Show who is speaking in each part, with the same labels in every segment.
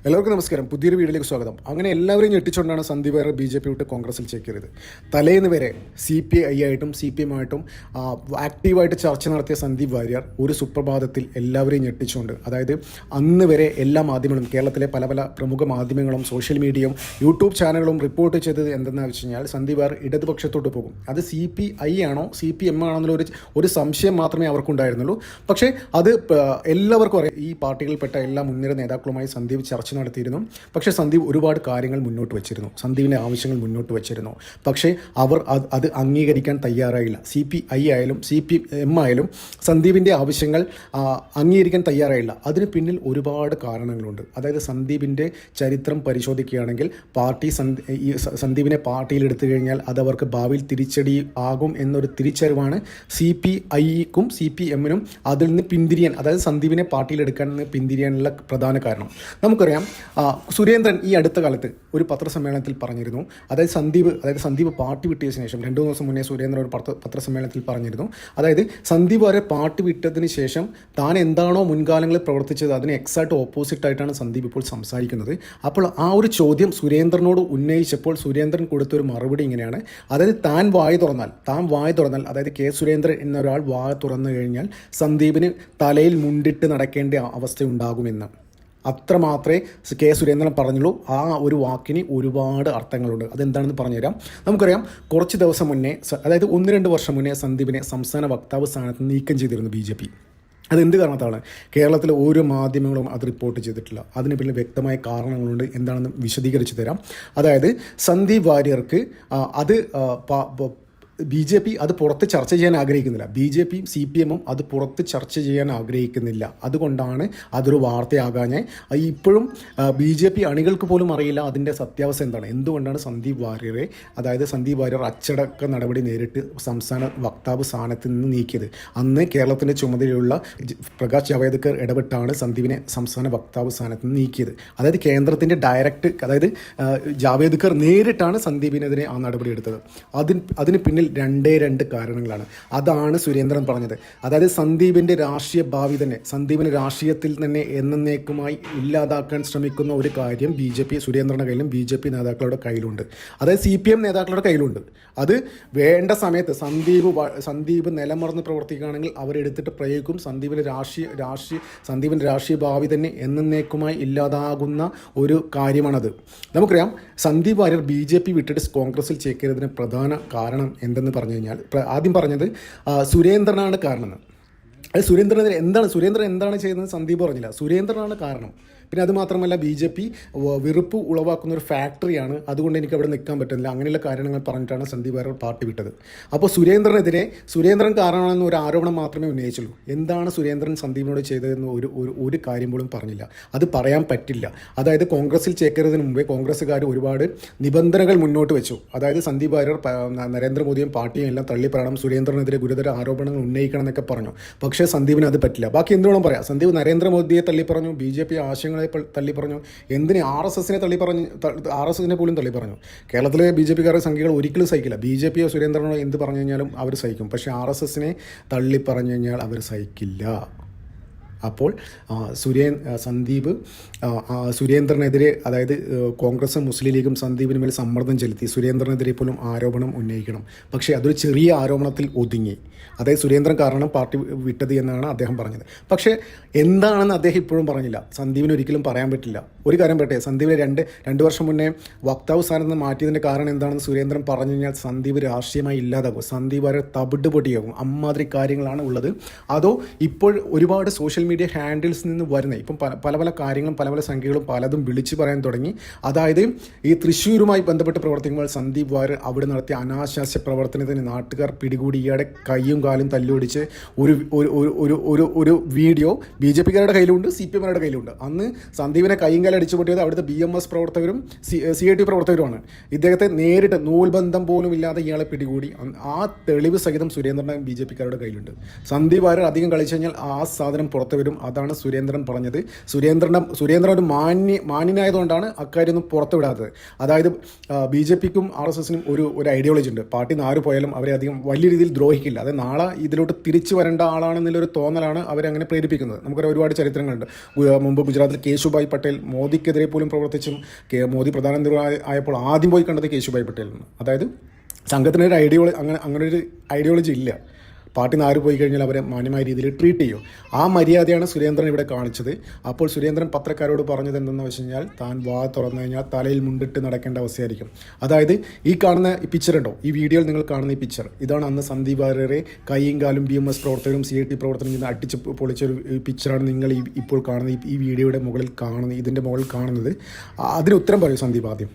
Speaker 1: എല്ലാവർക്കും നമസ്കാരം. പുതിയൊരു വീഡിയോയിലേക്ക് സ്വാഗതം. അങ്ങനെ എല്ലാവരെയും ഞെട്ടിച്ചുകൊണ്ടാണ് സന്ദീപ് വാര്യർ BJP വിട്ട് കോൺഗ്രസിൽ ചേക്കേറിയത്. തലേന്ന് വരെ CPI ആയിട്ടും CPM ആയിട്ടും ആക്റ്റീവായിട്ട് ചർച്ച നടത്തിയ സന്ദീപ് വാര്യർ ഒരു സുപ്രഭാതത്തിൽ എല്ലാവരെയും ഞെട്ടിച്ചുകൊണ്ട്, അതായത് അന്ന് വരെ എല്ലാ മാധ്യമങ്ങളും, കേരളത്തിലെ പല പല പ്രമുഖ മാധ്യമങ്ങളും സോഷ്യൽ മീഡിയയും യൂട്യൂബ് ചാനലുകളും റിപ്പോർട്ട് ചെയ്തത് എന്തെന്ന് വെച്ച് കഴിഞ്ഞാൽ സന്ദീപ് വാര്യർ ഇടതുപക്ഷത്തോട്ട് പോകും. അത് CPI ആണോ CPM ആണോ എന്നുള്ള ഒരു സംശയം മാത്രമേ അവർക്കുണ്ടായിരുന്നുള്ളൂ. പക്ഷേ അത് എല്ലാവർക്കും അറിയാം. ഈ പാർട്ടികളിൽപ്പെട്ട എല്ലാ മുൻനിര നേതാക്കളുമായി സന്ദീപ് ചർച്ച നടത്തിയിരുന്നു. പക്ഷേ സന്ദീപ് ഒരുപാട് കാര്യങ്ങൾ മുന്നോട്ട് വെച്ചിരുന്നു, സന്ദീപിൻ്റെ ആവശ്യങ്ങൾ മുന്നോട്ട് വെച്ചിരുന്നു. പക്ഷേ അവർ അത് അംഗീകരിക്കാൻ തയ്യാറായില്ല. CPI ആയാലും CPM ആയാലും സന്ദീപിൻ്റെ ആവശ്യങ്ങൾ അംഗീകരിക്കാൻ തയ്യാറായില്ല. അതിന് പിന്നിൽ ഒരുപാട് കാരണങ്ങളുണ്ട്. അതായത് സന്ദീപിൻ്റെ ചരിത്രം പരിശോധിക്കുകയാണെങ്കിൽ സന്ദീപിനെ പാർട്ടിയിൽ എടുത്തു കഴിഞ്ഞാൽ അതവർക്ക് ഭാവിയിൽ തിരിച്ചടി ആകും എന്നൊരു തിരിച്ചറിവാണ് CPIക്കും CPMനും അതിൽ നിന്ന് പിന്തിരിയാൻ, അതായത് സന്ദീപിനെ പാർട്ടിയിലെടുക്കാൻ പിന്തിരിയാനുള്ള പ്രധാന കാരണം. നമുക്കറിയാം, സുരേന്ദ്രൻ ഈ അടുത്ത കാലത്ത് ഒരു പത്രസമ്മേളനത്തിൽ പറഞ്ഞിരുന്നു. അതായത് സന്ദീപ് പാർട്ടി വിട്ടതിന് ശേഷം 2 ദിവസം മുന്നേ സുരേന്ദ്രൻ ഒരു പത്രസമ്മേളനത്തിൽ പറഞ്ഞിരുന്നു. അതായത് സന്ദീപ് വരെ പാർട്ടി വിട്ടതിന് ശേഷം താൻ എന്താണോ മുൻകാലങ്ങളിൽ പ്രവർത്തിച്ചത് അതിന് എക്സാക്ട് ഓപ്പോസിറ്റ് ആയിട്ടാണ് സന്ദീപ് ഇപ്പോൾ സംസാരിക്കുന്നത്. അപ്പോൾ ആ ഒരു ചോദ്യം സുരേന്ദ്രനോട് ഉന്നയിച്ചപ്പോൾ സുരേന്ദ്രൻ കൊടുത്തൊരു മറുപടി ഇങ്ങനെയാണ്. അതായത് താൻ വായ തുറന്നാൽ അതായത് K. സുരേന്ദ്രൻ എന്നൊരാൾ വായ തുറന്നു കഴിഞ്ഞാൽ സന്ദീപിന് തലയിൽ മുണ്ടിട്ട് നടക്കേണ്ട അവസ്ഥ ഉണ്ടാകുമെന്ന്. അത്ര മാത്രമേ K. സുരേന്ദ്രൻ പറഞ്ഞുള്ളൂ. ആ ഒരു വാക്കിന് ഒരുപാട് അർത്ഥങ്ങളുണ്ട്. അതെന്താണെന്ന് പറഞ്ഞുതരാം. നമുക്കറിയാം, കുറച്ച് ദിവസം മുന്നേ, അതായത് 1-2 വർഷം മുന്നേ സന്ദീപിനെ സംസ്ഥാന വക്താവ് സ്ഥാനത്ത് നീക്കം ചെയ്തിരുന്നു BJP. അതെന്ത് കാരണത്താണ്? കേരളത്തിലെ ഓരോ മാധ്യമങ്ങളും അത് റിപ്പോർട്ട് ചെയ്തിട്ടില്ല. അതിന് പിന്നിൽ വ്യക്തമായ കാരണങ്ങളുണ്ട്. എന്താണെന്ന് വിശദീകരിച്ച് തരാം. അതായത് സന്ദീപ് വാര്യർക്ക് BJP അത് പുറത്ത് ചർച്ച ചെയ്യാൻ ആഗ്രഹിക്കുന്നില്ല. BJPയും CPMും അത് പുറത്ത് ചർച്ച ചെയ്യാൻ ആഗ്രഹിക്കുന്നില്ല. അതുകൊണ്ടാണ് അതൊരു വാർത്തയാകാഞ്ഞ്. ഇപ്പോഴും BJP അണികൾക്ക് പോലും അറിയില്ല അതിൻ്റെ സത്യാവസ്ഥ എന്താണ്. എന്തുകൊണ്ടാണ് സന്ദീപ് വാര്യർ അച്ചടക്ക നടപടി നേരിട്ട് സംസ്ഥാന വക്താവ് സ്ഥാനത്ത് നിന്ന് നീക്കിയത്? അന്ന് കേരളത്തിൻ്റെ ചുമതലയുള്ള പ്രകാശ് ജാവ്ദേക്കർ ഇടപെട്ടാണ് സന്ദീപിനെ സംസ്ഥാന വക്താവ് സ്ഥാനത്ത് നിന്ന് നീക്കിയത്. അതായത് കേന്ദ്രത്തിൻ്റെ അതായത് ജാവ്ദേക്കർ നേരിട്ടാണ് സന്ദീപിനെതിരെ ആ നടപടി എടുത്തത്. അതിന് പിന്നിൽ 2 കാരണങ്ങളാണ്. അതാണ് സുരേന്ദ്രൻ പറഞ്ഞത്. അതായത് സന്ദീപിൻ്റെ രാഷ്ട്രീയ ഭാവി തന്നെ, സന്ദീപിന് രാഷ്ട്രീയത്തിൽ തന്നെ എന്നേക്കുമായി ഇല്ലാതാക്കാൻ ശ്രമിക്കുന്ന ഒരു കാര്യം സുരേന്ദ്രൻ്റെ കയ്യിലും BJP നേതാക്കളുടെ കയ്യിലുണ്ട്. അതായത് CPM നേതാക്കളുടെ കയ്യിലുണ്ട്. അത് വേണ്ട സമയത്ത് സന്ദീപ് നിലമറന്ന് പ്രവർത്തിക്കുകയാണെങ്കിൽ അവരെടുത്തിട്ട് പ്രയോഗിക്കും. സന്ദീപിൻ്റെ രാഷ്ട്രീയ ഭാവി തന്നെ എന്നേക്കുമായി ഇല്ലാതാകുന്ന ഒരു കാര്യമാണത്. നമുക്കറിയാം, സന്ദീപ് വാര്യർ BJP വിട്ടിട്ട് കോൺഗ്രസിൽ ചേക്കേറിയതിന് പ്രധാന കാരണം എന്തെന്ന് പറഞ്ഞു കഴിഞ്ഞാൽ, ആദ്യം പറഞ്ഞത് സുരേന്ദ്രനാണ് കാരണം. അത് സുരേന്ദ്രൻ എന്താണ് ചെയ്യുന്നത് സന്ദീപ് പറഞ്ഞില്ല. സുരേന്ദ്രനാണ് കാരണം. പിന്നെ അതുമാത്രമല്ല, BJP വെറുപ്പ് ഉളവാക്കുന്ന ഒരു ഫാക്ടറിയാണ്, അതുകൊണ്ട് എനിക്ക് അവിടെ നിൽക്കാൻ പറ്റുന്നില്ല, അങ്ങനെയുള്ള കാര്യങ്ങൾ പറഞ്ഞിട്ടാണ് സന്ദീപ് വാര്യർ പാർട്ടി വിട്ടത്. അപ്പോൾ സുരേന്ദ്രൻ കാരണമാണെന്ന് ഒരു ആരോപണം മാത്രമേ ഉന്നയിച്ചുള്ളൂ. എന്താണ് സുരേന്ദ്രൻ സന്ദീപിനോട് ചെയ്തതെന്ന് ഒരു കാര്യം പോലും പറഞ്ഞില്ല. അത് പറയാൻ പറ്റില്ല. അതായത് കോൺഗ്രസിൽ ചേക്കേറുന്നതിന് മുമ്പേ കോൺഗ്രസ്സുകാർ ഒരുപാട് നിബന്ധനകൾ മുന്നോട്ട് വെച്ചു. അതായത് സന്ദീപ് വാര്യർ നരേന്ദ്രമോദിയും പാർട്ടിയും എല്ലാം തള്ളിപ്പറയണം, സുരേന്ദ്രനെതിരെ ഗുരുതര ആരോപണങ്ങൾ ഉന്നയിക്കണം എന്നൊക്കെ പറഞ്ഞു. പക്ഷേ സന്ദീപിന് അത് പറ്റില്ല. ബാക്കി എന്തുവേണം പറയാം. സന്ദീപ് നരേന്ദ്രമോദിയെ തള്ളിപ്പറഞ്ഞു, BJP ആശയങ്ങളെ തള്ളിപ്പറഞ്ഞു, എന്തിന് RSSനെ പോലും തള്ളിപ്പറഞ്ഞു. കേരളത്തിലെ BJPക്കാരുടെ സംഖ്യകൾ ഒരിക്കലും സഹിക്കില്ല. BJP സുരേന്ദ്രനോ എന്ത് പറഞ്ഞു കഴിഞ്ഞാലും അവർ സഹിക്കും. പക്ഷേ RSSനെ തള്ളിപ്പറഞ്ഞു കഴിഞ്ഞാൽ അവർ സഹിക്കില്ല. അപ്പോൾ സുരേന്ദ്രനെതിരെ, അതായത് കോൺഗ്രസും മുസ്ലിം ലീഗും സന്ദീപിന് മേൽ സമ്മർദ്ദം ചെലുത്തി. സുരേന്ദ്രനെതിരെ പോലും ആരോപണം ഉന്നയിക്കണം. പക്ഷേ അതൊരു ചെറിയ ആരോപണത്തിൽ ഒതുങ്ങി. അതായത് സുരേന്ദ്രൻ കാരണം പാർട്ടി വിട്ടത് എന്നാണ് അദ്ദേഹം പറഞ്ഞത്. പക്ഷേ എന്താണെന്ന് അദ്ദേഹം ഇപ്പോഴും പറഞ്ഞില്ല. സന്ദീപിന് ഒരിക്കലും പറയാൻ പറ്റില്ല. ഒരു കാര്യം പറയട്ടെ, സന്ദീപിനെ 2 വർഷം മുന്നേ വക്താവ് സ്ഥാനത്ത് നിന്ന് മാറ്റിയതിൻ്റെ കാരണം എന്താണെന്ന് സുരേന്ദ്രൻ പറഞ്ഞു കഴിഞ്ഞാൽ സന്ദീപ് രാഷ്ട്രീയമായി ഇല്ലാതാകും, സന്ദീപ് വരെ തവിട് പൊടിയാകും. അമ്മാതിരി കാര്യങ്ങളാണ് ഉള്ളത്. അതോ ഇപ്പോൾ ഒരുപാട് സോഷ്യൽ മീഡിയ ഹാൻഡിൽസ് നിന്ന് വരുന്നത്, ഇപ്പം പല കാര്യങ്ങളും പല സംഖ്യകളും പലതും വിളിച്ചു പറയാൻ തുടങ്ങി. അതായത് ഈ തൃശ്ശൂരുമായി ബന്ധപ്പെട്ട് പ്രവർത്തിക്കുമ്പോൾ സന്ദീപ് വാര്യർ അവിടെ നടത്തിയ അനാശാസ്യ പ്രവർത്തനത്തിന് നാട്ടുകാർ പിടികൂടി ഇയാളുടെ കൈയും കാലും തല്ലുപിടിച്ച് ഒരു വീഡിയോ BJPക്കാരുടെ കയ്യിലുണ്ട്, CPMകാരുടെ കയ്യിലുണ്ട്. അന്ന് സന്ദീപിനെ കൈയും കാലം അടിച്ചു പൊട്ടിയത് അവിടുത്തെ BMS പ്രവർത്തകരും CIT പ്രവർത്തകരുമാണ്. ഇദ്ദേഹത്തെ നേരിട്ട് നൂൽബന്ധം പോലും ഇല്ലാതെ ഇയാളെ പിടികൂടി. ആ തെളിവ് സഹിതം സുരേന്ദ്രൻ BJPക്കാരുടെ കയ്യിലുണ്ട്. സന്ദീപ് വാര്യർ അധികം കളിച്ചു കഴിഞ്ഞാൽ ആ സാധനം പുറത്ത് പുറത്തു വരും. അതാണ് സുരേന്ദ്രൻ പറഞ്ഞത്. സുരേന്ദ്രൻ ഒരു മാന്യനായതുകൊണ്ടാണ് അക്കാര്യമൊന്നും പുറത്തു വിടാത്തത്. അതായത് BJPക്കും RSSനും ഒരു ഐഡിയോളജി ഉണ്ട്. പാർട്ടി ആര് പോയാലും അവരെ അധികം വലിയ രീതിയിൽ ദ്രോഹിക്കില്ല. അത് നാളെ ഇതിലോട്ട് തിരിച്ചു വരേണ്ട ആളാണെന്നുള്ളൊരു തോന്നലാണ് അവരങ്ങനെ പ്രേരിപ്പിക്കുന്നത്. നമുക്കറിയാം ഒരുപാട് ചരിത്രങ്ങളുണ്ട്. മുമ്പ് ഗുജറാത്തിൽ കേശുഭായ് പട്ടേൽ മോദിക്കെതിരെ പോലും പ്രവർത്തിച്ചും മോദി പ്രധാനമന്ത്രി ആയപ്പോൾ ആദ്യം പോയി കണ്ടത് കേശുഭായ് പട്ടേലിന്. അതായത് സംഘത്തിനൊരു അങ്ങനെ ഒരു ഐഡിയോളജി ഇല്ല. പാർട്ടി ആര് പോയി കഴിഞ്ഞാൽ അവരെ മാന്യമായ രീതിയിൽ ട്രീറ്റ് ചെയ്യും. ആ മര്യാദയാണ് സുരേന്ദ്രൻ ഇവിടെ കാണിച്ചത്. അപ്പോൾ സുരേന്ദ്രൻ പത്രക്കാരോട് പറഞ്ഞത് എന്തെന്ന് വെച്ച് കഴിഞ്ഞാൽ താൻ വാ തുറന്നു കഴിഞ്ഞാൽ തലയിൽ മുണ്ടിട്ട് നടക്കേണ്ട അവസ്ഥയായിരിക്കും. അതായത് ഈ കാണുന്ന ഈ പിക്ചർ ഉണ്ടോ, ഈ വീഡിയോയിൽ നിങ്ങൾ കാണുന്ന ഈ പിക്ചർ, ഇതാണ് അന്ന് സന്ദീപ് വാര്യരെ കൈയും കാലും BMS പ്രവർത്തകരും CIT പ്രവർത്തകരും ഇന്ന് അടിച്ച് പൊളിച്ചൊരു പിക്ചറാണ് നിങ്ങൾ ഇപ്പോൾ കാണുന്ന ഈ വീഡിയോയുടെ മുകളിൽ കാണുന്നത്. ഇതിൻ്റെ മുകളിൽ കാണുന്നത്. അതിന് ഉത്തരം പറയൂ സന്ദീപ് ആദ്യം.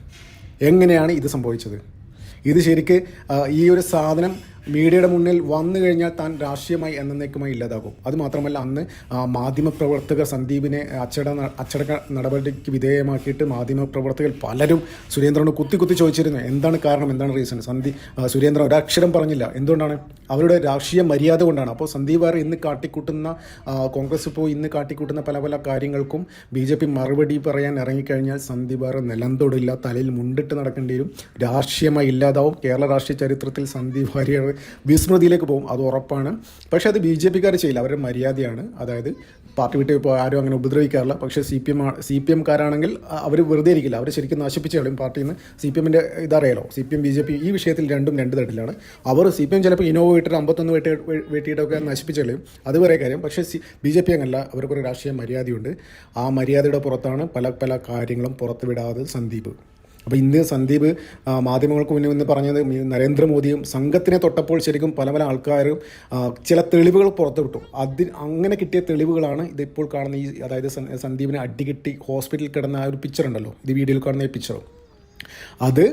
Speaker 1: എങ്ങനെയാണ് ഇത് സംഭവിച്ചത്? ഇത് ശരിക്ക് ഈ ഒരു സാധനം മീഡിയയുടെ മുന്നിൽ വന്നു കഴിഞ്ഞാൽ താൻ രാഷ്ട്രീയമായി എന്നേക്കുമായി ഇല്ലാതാകും. അതുമാത്രമല്ല അന്ന് മാധ്യമപ്രവർത്തകർ സന്ദീപിനെ അച്ചടക്ക നടപടിക്ക് വിധേയമാക്കിയിട്ട് മാധ്യമപ്രവർത്തകർ പലരും സുരേന്ദ്രനോട് കുത്തി ചോദിച്ചിരുന്നു എന്താണ് കാരണം, എന്താണ് റീസൺ. സുരേന്ദ്രൻ ഒരക്ഷരം പറഞ്ഞില്ല. എന്തുകൊണ്ടാണ്? അവരുടെ രാഷ്ട്രീയ മര്യാദ കൊണ്ടാണ്. അപ്പോൾ സന്ദീപ് വാര്യർ ഇന്ന് കാട്ടിക്കൂട്ടുന്ന കോൺഗ്രസ് ഇപ്പോൾ ഇന്ന് കാട്ടിക്കൂട്ടുന്ന പല കാര്യങ്ങൾക്കും BJP മറുപടി പറയാൻ ഇറങ്ങിക്കഴിഞ്ഞാൽ സന്ദീപ് വാര്യർ നിലംതൊടില്ല, തലയിൽ മുണ്ടിട്ട് നടക്കേണ്ടി വരും, രാഷ്ട്രീയമായി ഇല്ലാതാവും. കേരള രാഷ്ട്രീയ ചരിത്രത്തിൽ സന്ദീപ് വാര്യർ വിസ്മൃതിയിലേക്ക് പോകും, അത് ഉറപ്പാണ്. പക്ഷേ അത് BJPക്കാർ ചെയ്യില്ല, അവരുടെ മര്യാദയാണ്. അതായത് പാർട്ടി വിട്ട് ഇപ്പോൾ ആരും അങ്ങനെ ഉപദ്രവിക്കാറില്ല. പക്ഷേ CPM-കാരാണെങ്കിൽ അവർ വെറുതെ ഇരിക്കില്ല, അവർ ശരിക്കും നശിപ്പിച്ച് കളയും പാർട്ടിയിൽ നിന്ന്. CPM-ൻ്റെ ഇതറിയാലോ, CPM BJP ഈ വിഷയത്തിൽ രണ്ടും രണ്ട് തട്ടിലാണ്. അവർ CPM ചിലപ്പോൾ ഇന്നോവ ഇട്ടിട്ട് 51 വെട്ടിയിട്ടൊക്കെ നശിപ്പിച്ച് കളയും, അത് വേറെ കാര്യം. പക്ഷേ BJP അങ്ങനല്ല, അവർക്കൊരു രാഷ്ട്രീയ മര്യാദയുണ്ട്. ആ മര്യാദയുടെ പുറത്താണ് പല കാര്യങ്ങളും പുറത്തു വിടാതെ സന്ദീപ്. അപ്പോൾ ഇന്ന് സന്ദീപ് മാധ്യമങ്ങൾക്ക് മുന്നിൽ നിന്ന് പറഞ്ഞത് നരേന്ദ്രമോദിയും സംഘത്തിനെ തൊട്ടപ്പോൾ ശരിക്കും പല ആൾക്കാരും ചില തെളിവുകൾ പുറത്തുവിട്ടു. അങ്ങനെ കിട്ടിയ തെളിവുകളാണ് ഇതിപ്പോൾ കാണുന്ന അതായത് സന്ദീപിനെ അടികിട്ടി ഹോസ്പിറ്റലിൽ കിടന്ന ആ ഒരു പിക്ചർ ഉണ്ടല്ലോ, ഇത് വീഡിയോയിൽ കാണുന്ന ഈ പിക്ചറും. അത്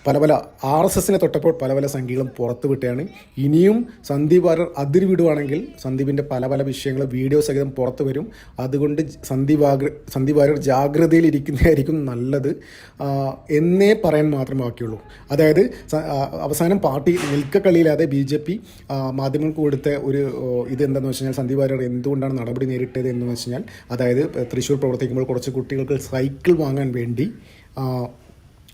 Speaker 1: പല RSSനെ തൊട്ടപ്പോൾ പല സംഖ്യകളും പുറത്തു വിട്ടുകയാണ്. ഇനിയും സന്ദീപ് വാര്യർ അതിര് വിടുവാണെങ്കിൽ സന്ദീപിൻ്റെ പല വിഷയങ്ങൾ വീഡിയോ സഹിതം പുറത്തു വരും. അതുകൊണ്ട് സന്ദീപ് വാര്യർ ജാഗ്രതയിൽ ഇരിക്കുന്നതായിരിക്കും നല്ലത് എന്നേ പറയാൻ മാത്രമേ ബാക്കിയുള്ളൂ. അതായത് അവസാനം പാർട്ടി നിൽക്കക്കളിയില്ലാതെ BJP മാധ്യമങ്ങൾക്ക് കൊടുത്ത ഒരു ഇതെന്താണെന്ന് വെച്ച് കഴിഞ്ഞാൽ സന്ദീപ് വാര്യർ എന്തുകൊണ്ടാണ് നടപടി നേരിട്ടത് എന്ന് വെച്ച് കഴിഞ്ഞാൽ, അതായത് തൃശ്ശൂർ പ്രവർത്തിക്കുമ്പോൾ കുറച്ച് കുട്ടികൾക്ക് സൈക്കിൾ വാങ്ങാൻ വേണ്ടി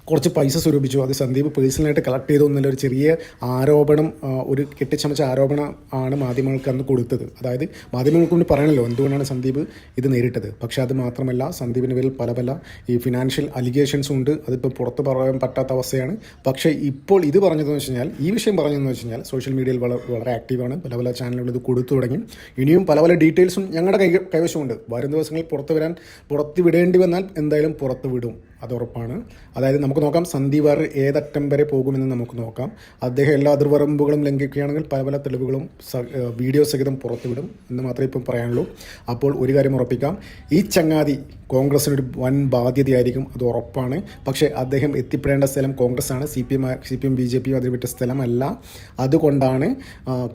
Speaker 1: കുറച്ച് പൈസ സ്വരൂപിച്ചു. അത് സന്ദീപ് പേഴ്സണലായിട്ട് കളക്ട് ചെയ്തു എന്നുള്ളൊരു ചെറിയ ആരോപണം, ഒരു കെട്ടിച്ചമച്ച ആരോപണം ആണ് മാധ്യമങ്ങൾക്ക് അന്ന് കൊടുത്തത്. അതായത് മാധ്യമങ്ങൾക്ക് മുന്നിൽ പറയണല്ലോ എന്തുകൊണ്ടാണ് സന്ദീപ് ഇത് നേരിട്ടത്. പക്ഷേ അത് മാത്രമല്ല, സന്ദീപിൻ്റെ പേരിൽ പല ഈ ഫിനാൻഷ്യൽ അലിഗേഷൻസും ഉണ്ട്. അതിപ്പോൾ പുറത്ത് പറയാൻ പറ്റാത്ത അവസ്ഥയാണ്. പക്ഷേ ഇപ്പോൾ ഇത് പറഞ്ഞതെന്ന് വെച്ച് കഴിഞ്ഞാൽ, ഈ വിഷയം പറഞ്ഞതെന്ന് വെച്ച് കഴിഞ്ഞാൽ സോഷ്യൽ മീഡിയയിൽ വളരെ ആക്റ്റീവാണ്. പല ചാനലുകൾ ഇത് കൊടുത്തു തുടങ്ങി. ഇനിയും പല ഡീറ്റെയിൽസും ഞങ്ങളുടെ കൈവശമുണ്ട്. വരും ദിവസങ്ങളിൽ പുറത്ത് വിടേണ്ടി വന്നാൽ എന്തായാലും പുറത്ത് വിടും, അത് ഉറപ്പാണ്. അതായത് നമുക്ക് നോക്കാം സന്ദീപ് വാര്യർ ഏതറ്റം വരെ പോകുമെന്ന് നമുക്ക് നോക്കാം. അദ്ദേഹം എല്ലാ അതിർവരമ്പുകളും ലംഘിക്കുകയാണെങ്കിൽ പല തെളിവുകളും വീഡിയോ സഹിതം പുറത്തുവിടും എന്ന് മാത്രമേ ഇപ്പം പറയാനുള്ളൂ. അപ്പോൾ ഒരു കാര്യം ഉറപ്പിക്കാം, ഈ ചങ്ങാതി കോൺഗ്രസിനൊരു വൻ ബാധ്യതയായിരിക്കും, അത് ഉറപ്പാണ്. പക്ഷേ അദ്ദേഹം എത്തിപ്പെടേണ്ട സ്ഥലം കോൺഗ്രസ്സാണ്, CPM BJP അതിൽ വിട്ട സ്ഥലമല്ല. അതുകൊണ്ടാണ്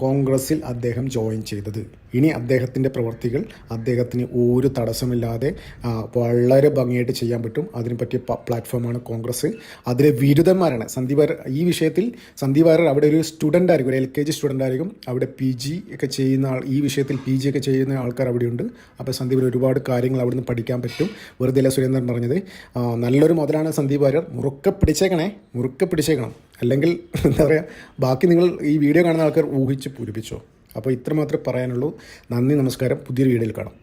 Speaker 1: കോൺഗ്രസ്സിൽ അദ്ദേഹം ജോയിൻ ചെയ്തത്. ഇനി അദ്ദേഹത്തിൻ്റെ പ്രവർത്തികൾ അദ്ദേഹത്തിന് ഒരു തടസ്സമില്ലാതെ വളരെ ഭംഗിയായിട്ട് ചെയ്യാൻ പറ്റും. അതിന് പറ്റിയ പ്ലാറ്റ്ഫോമാണ് കോൺഗ്രസ്. അതിലെ വിരുദ്ധന്മാരാണ് സന്ദീപ് വാര്യർ. ഈ വിഷയത്തിൽ സന്ദീപ് വാര്യർ അവിടെ ഒരു സ്റ്റുഡൻ്റ് ആയിരിക്കും, ഒരു LKG സ്റ്റുഡൻ്റ് ആയിരിക്കും. അവിടെ PG ഒക്കെ ചെയ്യുന്ന ഈ വിഷയത്തിൽ PG ഒക്കെ ചെയ്യുന്ന ആൾക്കാർ അവിടെയുണ്ട്. അപ്പോൾ സന്ദീപിന് ഒരുപാട് കാര്യങ്ങൾ അവിടെ നിന്ന് പഠിക്കാൻ പറ്റും. വെറുതെ അല്ല സുരേന്ദ്രൻ പറഞ്ഞത്. നല്ലൊരു മുതലാണ് സന്ദീപ് വാര്യർ. മുറുക്കെ പിടിച്ചേക്കണം. അല്ലെങ്കിൽ എന്താ പറയുക, ബാക്കി നിങ്ങൾ ഈ വീഡിയോ കാണുന്ന ആൾക്കാർ ഊഹിച്ച് പൂരിപ്പിച്ചോ. അപ്പോൾ ഇത്രമാത്രമേ പറയാനുള്ളൂ. നന്ദി, നമസ്കാരം. പുതിയൊരു വീഡിയോയിൽ കാണാം.